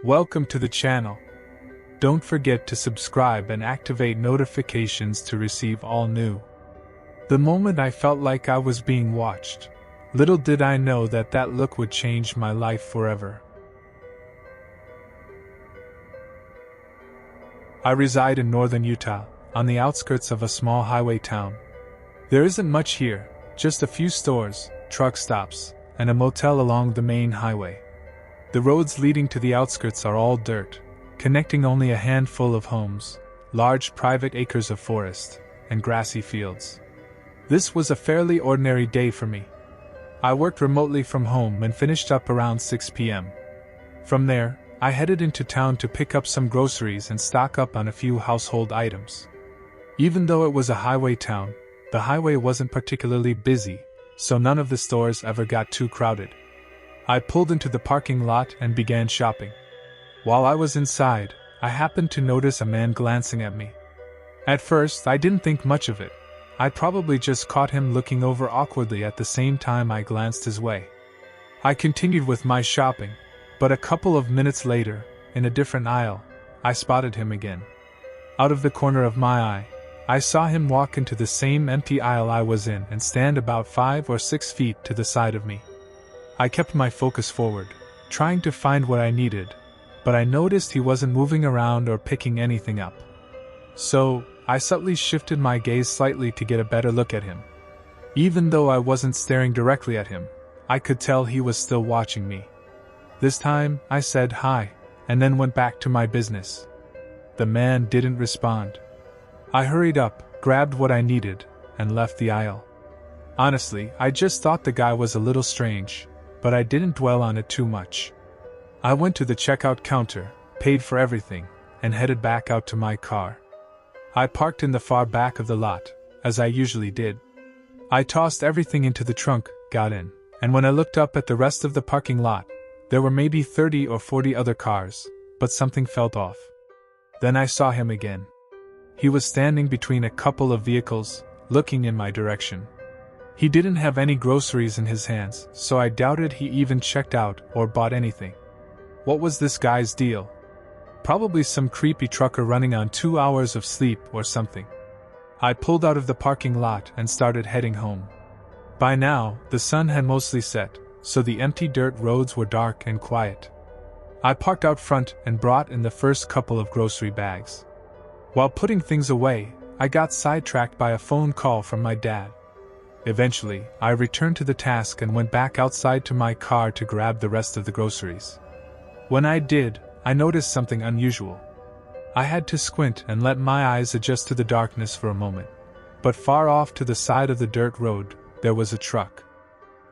Welcome to the channel. Don't forget to subscribe and activate notifications to receive all new. The moment I felt like I was being watched, little did I know that that look would change my life forever. I reside in northern Utah, on the outskirts of a small highway town. There isn't much here, just a few stores, truck stops, and a motel along the main highway. The roads leading to the outskirts are all dirt, connecting only a handful of homes, large private acres of forest, and grassy fields. This was a fairly ordinary day for me. I worked remotely from home and finished up around 6 p.m. From there, I headed into town to pick up some groceries and stock up on a few household items. Even though it was a highway town, the highway wasn't particularly busy, so none of the stores ever got too crowded. I pulled into the parking lot and began shopping. While I was inside, I happened to notice a man glancing at me. At first, I didn't think much of it. I probably just caught him looking over awkwardly at the same time I glanced his way. I continued with my shopping, but a couple of minutes later, in a different aisle, I spotted him again. Out of the corner of my eye, I saw him walk into the same empty aisle I was in and stand about 5 or 6 feet to the side of me. I kept my focus forward, trying to find what I needed, but I noticed he wasn't moving around or picking anything up. So, I subtly shifted my gaze slightly to get a better look at him. Even though I wasn't staring directly at him, I could tell he was still watching me. This time, I said hi, and then went back to my business. The man didn't respond. I hurried up, grabbed what I needed, and left the aisle. Honestly, I just thought the guy was a little strange, but I didn't dwell on it too much. I went to the checkout counter, paid for everything, and headed back out to my car. I parked in the far back of the lot, as I usually did. I tossed everything into the trunk, got in, and when I looked up at the rest of the parking lot, there were maybe 30 or 40 other cars, but something felt off. Then I saw him again. He was standing between a couple of vehicles, looking in my direction. He didn't have any groceries in his hands, so I doubted he even checked out or bought anything. What was this guy's deal? Probably some creepy trucker running on 2 hours of sleep or something. I pulled out of the parking lot and started heading home. By now, the sun had mostly set, so the empty dirt roads were dark and quiet. I parked out front and brought in the first couple of grocery bags. While putting things away, I got sidetracked by a phone call from my dad. Eventually, I returned to the task and went back outside to my car to grab the rest of the groceries. When I did, I noticed something unusual. I had to squint and let my eyes adjust to the darkness for a moment. But far off to the side of the dirt road, there was a truck.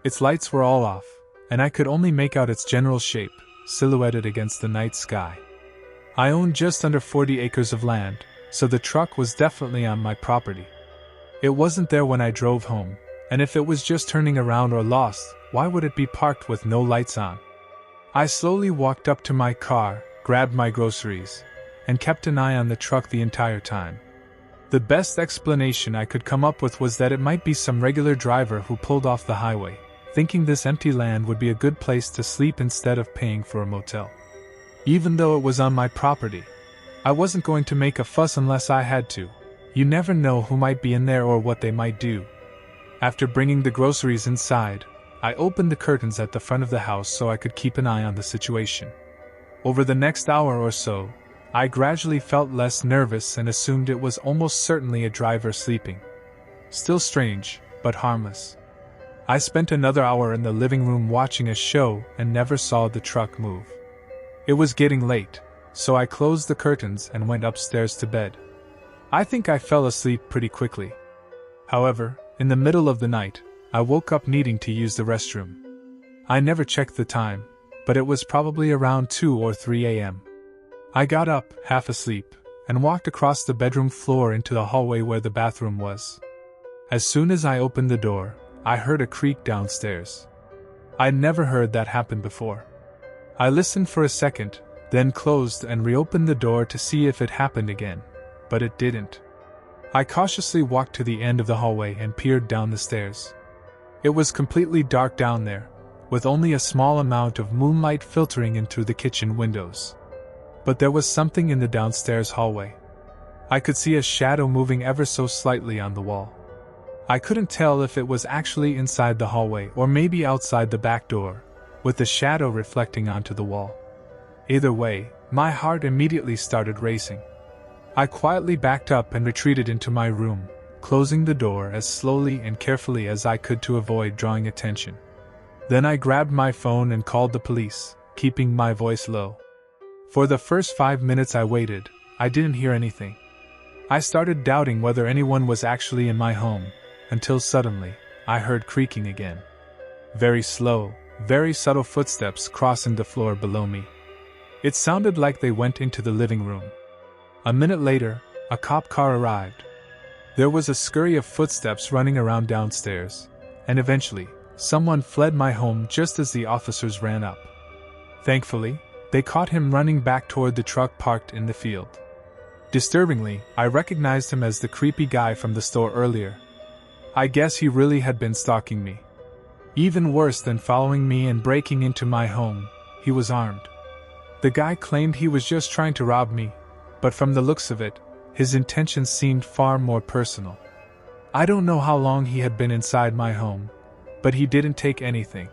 Its lights were all off, and I could only make out its general shape, silhouetted against the night sky. I owned just under 40 acres of land, so the truck was definitely on my property. It wasn't there when I drove home, and if it was just turning around or lost, why would it be parked with no lights on? I slowly walked up to my car, grabbed my groceries, and kept an eye on the truck the entire time. The best explanation I could come up with was that it might be some regular driver who pulled off the highway, thinking this empty land would be a good place to sleep instead of paying for a motel. Even though it was on my property, I wasn't going to make a fuss unless I had to. You never know who might be in there or what they might do. After bringing the groceries inside, I opened the curtains at the front of the house so I could keep an eye on the situation. Over the next hour or so, I gradually felt less nervous and assumed it was almost certainly a driver sleeping. Still strange, but harmless. I spent another hour in the living room watching a show and never saw the truck move. It was getting late, so I closed the curtains and went upstairs to bed. I think I fell asleep pretty quickly. However, in the middle of the night, I woke up needing to use the restroom. I never checked the time, but it was probably around 2 or 3 a.m. I got up, half asleep, and walked across the bedroom floor into the hallway where the bathroom was. As soon as I opened the door, I heard a creak downstairs. I'd never heard that happen before. I listened for a second, then closed and reopened the door to see if it happened again, but it didn't. I cautiously walked to the end of the hallway and peered down the stairs. It was completely dark down there, with only a small amount of moonlight filtering in through the kitchen windows. but there was something in the downstairs hallway. I could see a shadow moving ever so slightly on the wall. I couldn't tell if it was actually inside the hallway or maybe outside the back door, with the shadow reflecting onto the wall. Either way, my heart immediately started racing. I quietly backed up and retreated into my room, closing the door as slowly and carefully as I could to avoid drawing attention. Then I grabbed my phone and called the police, keeping my voice low. For the first 5 minutes I waited, I didn't hear anything. I started doubting whether anyone was actually in my home, until suddenly, I heard creaking again. Very slow, very subtle footsteps crossing the floor below me. It sounded like they went into the living room. A minute later, a cop car arrived. There was a scurry of footsteps running around downstairs, and eventually, someone fled my home just as the officers ran up. Thankfully, they caught him running back toward the truck parked in the field. Disturbingly, I recognized him as the creepy guy from the store earlier. I guess he really had been stalking me. Even worse than following me and breaking into my home, he was armed. The guy claimed he was just trying to rob me, but from the looks of it, his intentions seemed far more personal. I don't know how long he had been inside my home, but he didn't take anything.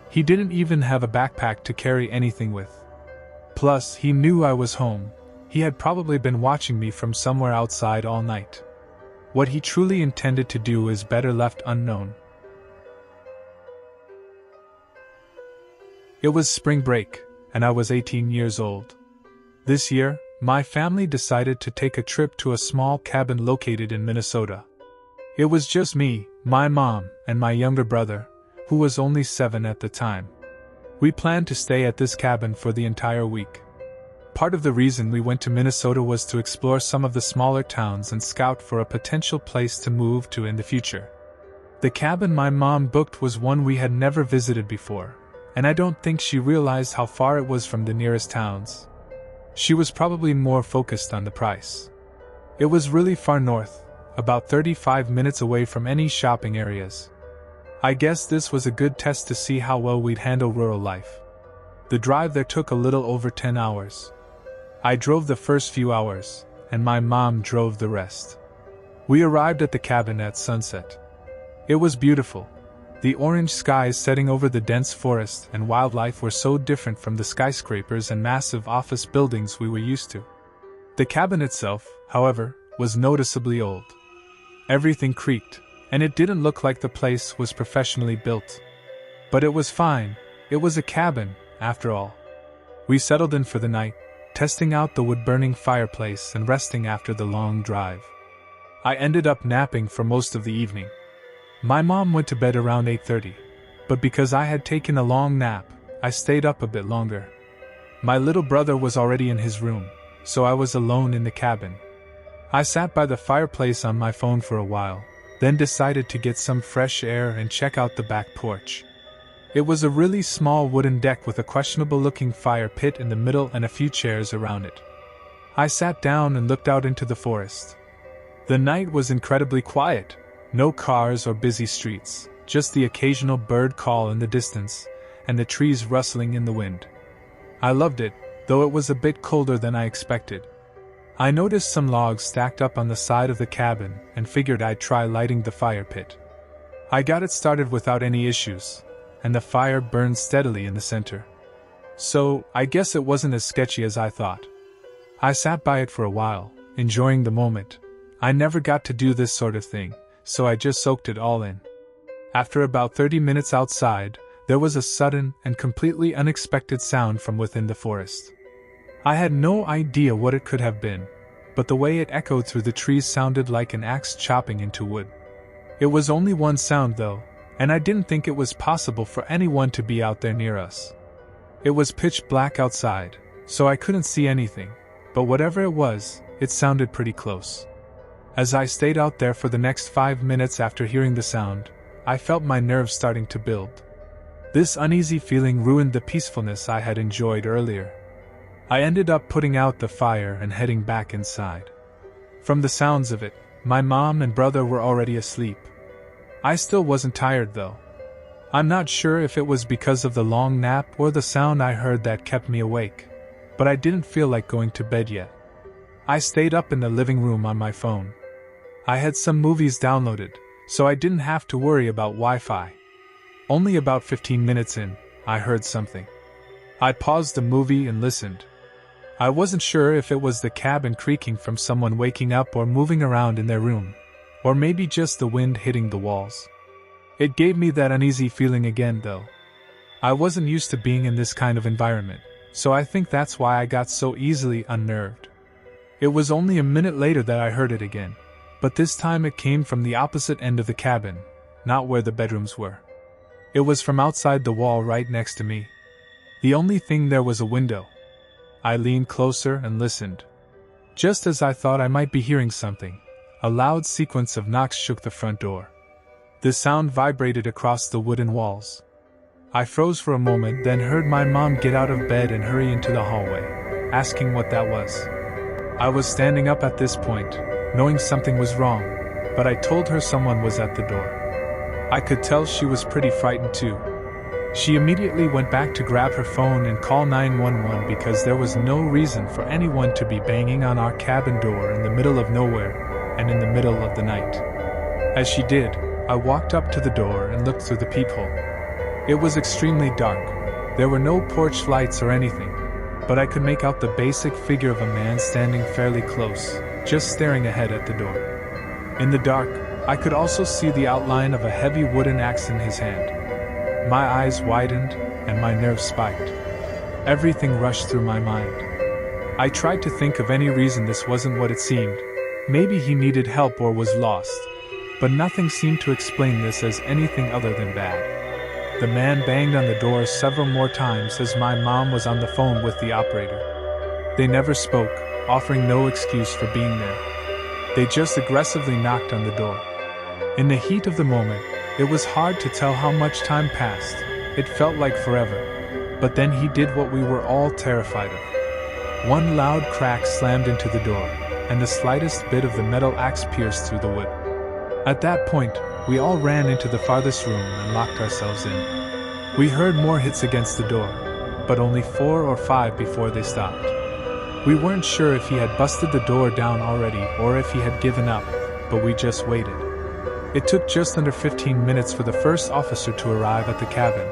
He didn't even have a backpack to carry anything with. Plus, he knew I was home. He had probably been watching me from somewhere outside all night. What he truly intended to do is better left unknown. It was spring break, and I was 18 years old. This year, my family decided to take a trip to a small cabin located in Minnesota. It was just me, my mom, and my younger brother, who was only 7 at the time. We planned to stay at this cabin for the entire week. Part of the reason we went to Minnesota was to explore some of the smaller towns and scout for a potential place to move to in the future. The cabin my mom booked was one we had never visited before, and I don't think she realized how far it was from the nearest towns. She was probably more focused on the price. It was really far north, about 35 minutes away from any shopping areas. I guess this was a good test to see how well we'd handle rural life. The drive there took a little over 10 hours. I drove the first few hours, and my mom drove the rest. We arrived at the cabin at sunset. It was beautiful. The orange skies setting over the dense forest and wildlife were so different from the skyscrapers and massive office buildings we were used to. The cabin itself, however, was noticeably old. Everything creaked, and it didn't look like the place was professionally built. But it was fine. It was a cabin, after all. We settled in for the night, testing out the wood-burning fireplace and resting after the long drive. I ended up napping for most of the evening. My mom went to bed around 8:30, but because I had taken a long nap, I stayed up a bit longer. My little brother was already in his room, so I was alone in the cabin. I sat by the fireplace on my phone for a while, then decided to get some fresh air and check out the back porch. It was a really small wooden deck with a questionable-looking fire pit in the middle and a few chairs around it. I sat down and looked out into the forest. The night was incredibly quiet. No cars or busy streets, just the occasional bird call in the distance, and the trees rustling in the wind. I loved it, though it was a bit colder than I expected. I noticed some logs stacked up on the side of the cabin and figured I'd try lighting the fire pit. I got it started without any issues, and the fire burned steadily in the center. So, I guess it wasn't as sketchy as I thought. I sat by it for a while, enjoying the moment. I never got to do this sort of thing, so I just soaked it all in. After about 30 minutes outside, there was a sudden and completely unexpected sound from within the forest. I had no idea what it could have been, but the way it echoed through the trees sounded like an axe chopping into wood. It was only one sound though, and I didn't think it was possible for anyone to be out there near us. It was pitch black outside, so I couldn't see anything, but whatever it was, it sounded pretty close. As I stayed out there for the next 5 minutes after hearing the sound, I felt my nerves starting to build. This uneasy feeling ruined the peacefulness I had enjoyed earlier. I ended up putting out the fire and heading back inside. From the sounds of it, my mom and brother were already asleep. I still wasn't tired though. I'm not sure if it was because of the long nap or the sound I heard that kept me awake. but I didn't feel like going to bed yet. I stayed up in the living room on my phone. I had some movies downloaded, so I didn't have to worry about Wi-Fi. Only about 15 minutes in, I heard something. I paused the movie and listened. I wasn't sure if it was the cabin creaking from someone waking up or moving around in their room, or maybe just the wind hitting the walls. It gave me that uneasy feeling again, though. I wasn't used to being in this kind of environment, so I think that's why I got so easily unnerved. It was only a minute later that I heard it again, but this time it came from the opposite end of the cabin, not where the bedrooms were. It was from outside the wall right next to me. The only thing there was a window. I leaned closer and listened. Just as I thought I might be hearing something, a loud sequence of knocks shook the front door. The sound vibrated across the wooden walls. I froze for a moment, then heard my mom get out of bed and hurry into the hallway, asking what that was. I was standing up at this point, knowing something was wrong, but I told her someone was at the door. I could tell she was pretty frightened too. She immediately went back to grab her phone and call 911 because there was no reason for anyone to be banging on our cabin door in the middle of nowhere and in the middle of the night. As she did, I walked up to the door and looked through the peephole. It was extremely dark. There were no porch lights or anything, but I could make out the basic figure of a man standing fairly close, just staring ahead at the door. In the dark, I could also see the outline of a heavy wooden axe in his hand. My eyes widened, and my nerves spiked. Everything rushed through my mind. I tried to think of any reason this wasn't what it seemed. Maybe he needed help or was lost. But nothing seemed to explain this as anything other than bad. The man banged on the door several more times as my mom was on the phone with the operator. They never spoke, offering no excuse for being there. They just aggressively knocked on the door. In the heat of the moment, it was hard to tell how much time passed. It felt like forever. But then he did what we were all terrified of. One loud crack slammed into the door, and the slightest bit of the metal axe pierced through the wood. At that point, we all ran into the farthest room and locked ourselves in. We heard more hits against the door, but only 4 or 5 before they stopped. We weren't sure if he had busted the door down already or if he had given up, but we just waited. It took just under 15 minutes for the first officer to arrive at the cabin,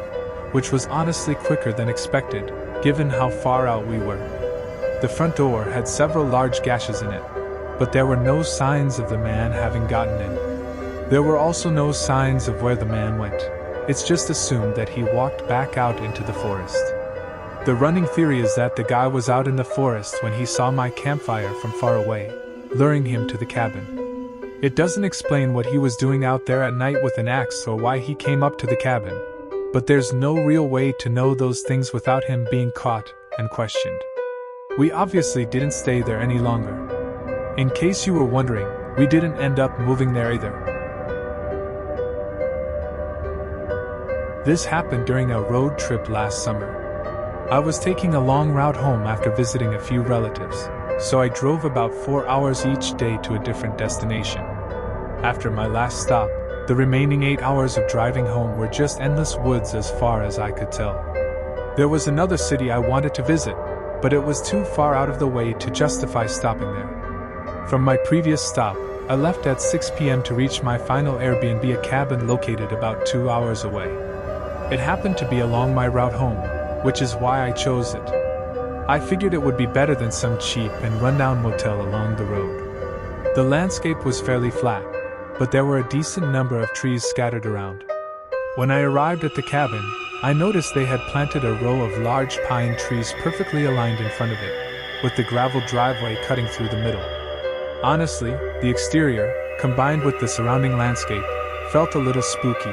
which was honestly quicker than expected, given how far out we were. The front door had several large gashes in it, but there were no signs of the man having gotten in. There were also no signs of where the man went. It's just assumed that he walked back out into the forest. The running theory is that the guy was out in the forest when he saw my campfire from far away, luring him to the cabin. It doesn't explain what he was doing out there at night with an axe or why he came up to the cabin, but there's no real way to know those things without him being caught and questioned. We obviously didn't stay there any longer. In case you were wondering, we didn't end up moving there either. This happened during a road trip last summer. I was taking a long route home after visiting a few relatives, so I drove about 4 hours each day to a different destination. After my last stop, the remaining 8 hours of driving home were just endless woods as far as I could tell. There was another city I wanted to visit, but it was too far out of the way to justify stopping there. From my previous stop, I left at 6 p.m. to reach my final Airbnb, a cabin located about 2 hours away. It happened to be along my route home, which is why I chose it. I figured it would be better than some cheap and rundown motel along the road. The landscape was fairly flat, but there were a decent number of trees scattered around. When I arrived at the cabin, I noticed they had planted a row of large pine trees perfectly aligned in front of it, with the gravel driveway cutting through the middle. Honestly, the exterior, combined with the surrounding landscape, felt a little spooky.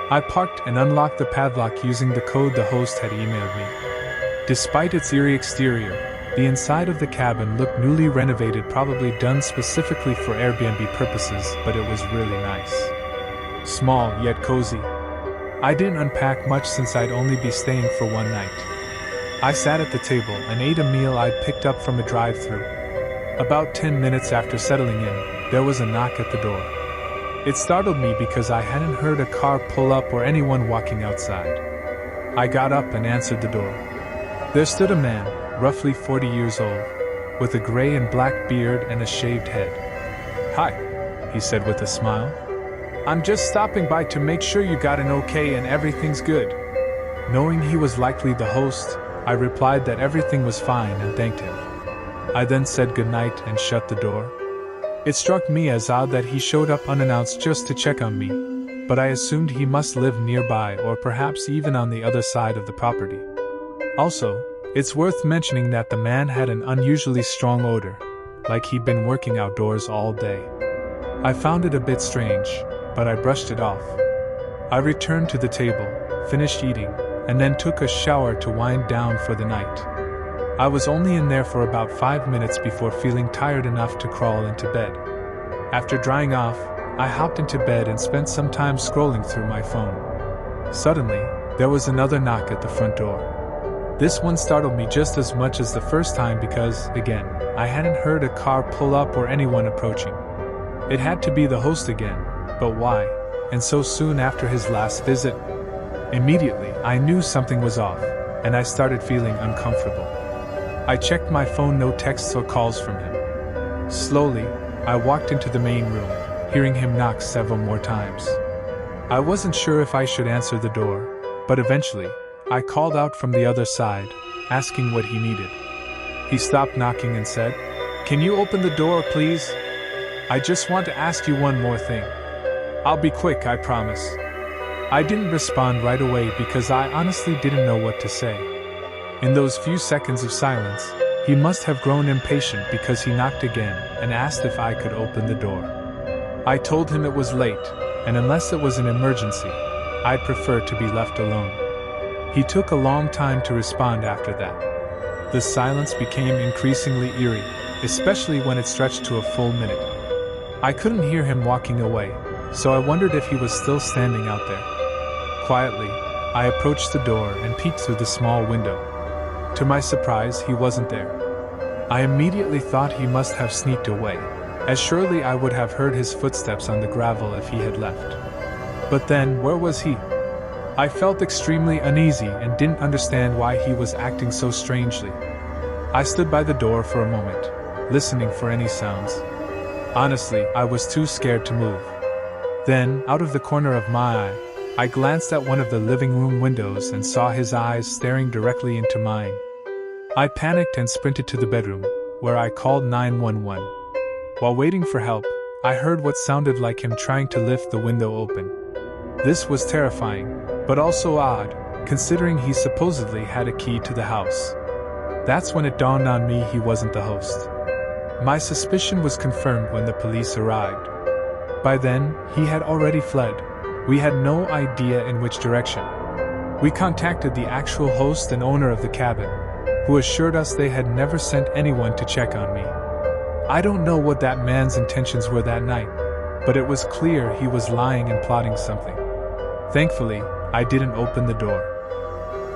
I parked and unlocked the padlock using the code the host had emailed me. Despite its eerie exterior, the inside of the cabin looked newly renovated, probably done specifically for Airbnb purposes, but it was really nice. Small, yet cozy. I didn't unpack much since I'd only be staying for one night. I sat at the table and ate a meal I'd picked up from a drive-thru. About 10 minutes after settling in, there was a knock at the door. It startled me because I hadn't heard a car pull up or anyone walking outside. I got up and answered the door. There stood a man, roughly 40 years old, with a gray and black beard and a shaved head. "Hi," he said with a smile. "I'm just stopping by to make sure you got an okay and everything's good." Knowing he was likely the host, I replied that everything was fine and thanked him. I then said goodnight and shut the door. It struck me as odd that he showed up unannounced just to check on me, but I assumed he must live nearby or perhaps even on the other side of the property. Also, it's worth mentioning that the man had an unusually strong odor, like he'd been working outdoors all day. I found it a bit strange, but I brushed it off. I returned to the table, finished eating, and then took a shower to wind down for the night. I was only in there for about 5 minutes before feeling tired enough to crawl into bed. After drying off, I hopped into bed and spent some time scrolling through my phone. Suddenly, there was another knock at the front door. This one startled me just as much as the first time because, again, I hadn't heard a car pull up or anyone approaching. It had to be the host again, but why, and so soon after his last visit? Immediately, I knew something was off, and I started feeling uncomfortable. I checked my phone, no texts or calls from him. Slowly, I walked into the main room, hearing him knock several more times. I wasn't sure if I should answer the door, but eventually, I called out from the other side, asking what he needed. He stopped knocking and said, "Can you open the door, please? I just want to ask you one more thing. I'll be quick, I promise." I didn't respond right away because I honestly didn't know what to say. In those few seconds of silence, he must have grown impatient because he knocked again and asked if I could open the door. I told him it was late, and unless it was an emergency, I'd prefer to be left alone. He took a long time to respond after that. The silence became increasingly eerie, especially when it stretched to a full minute. I couldn't hear him walking away, so I wondered if he was still standing out there. Quietly, I approached the door and peeked through the small window. To my surprise, he wasn't there. I immediately thought he must have sneaked away, as surely I would have heard his footsteps on the gravel if he had left. But then, where was he? I felt extremely uneasy and didn't understand why he was acting so strangely. I stood by the door for a moment, listening for any sounds. Honestly, I was too scared to move. Then, out of the corner of my eye, I glanced at one of the living room windows and saw his eyes staring directly into mine. I panicked and sprinted to the bedroom, where I called 911. While waiting for help, I heard what sounded like him trying to lift the window open. This was terrifying, but also odd, considering he supposedly had a key to the house. That's when it dawned on me he wasn't the host. My suspicion was confirmed when the police arrived. By then, he had already fled. We had no idea in which direction. We contacted the actual host and owner of the cabin, who assured us they had never sent anyone to check on me. I don't know what that man's intentions were that night, but it was clear he was lying and plotting something. Thankfully, I didn't open the door.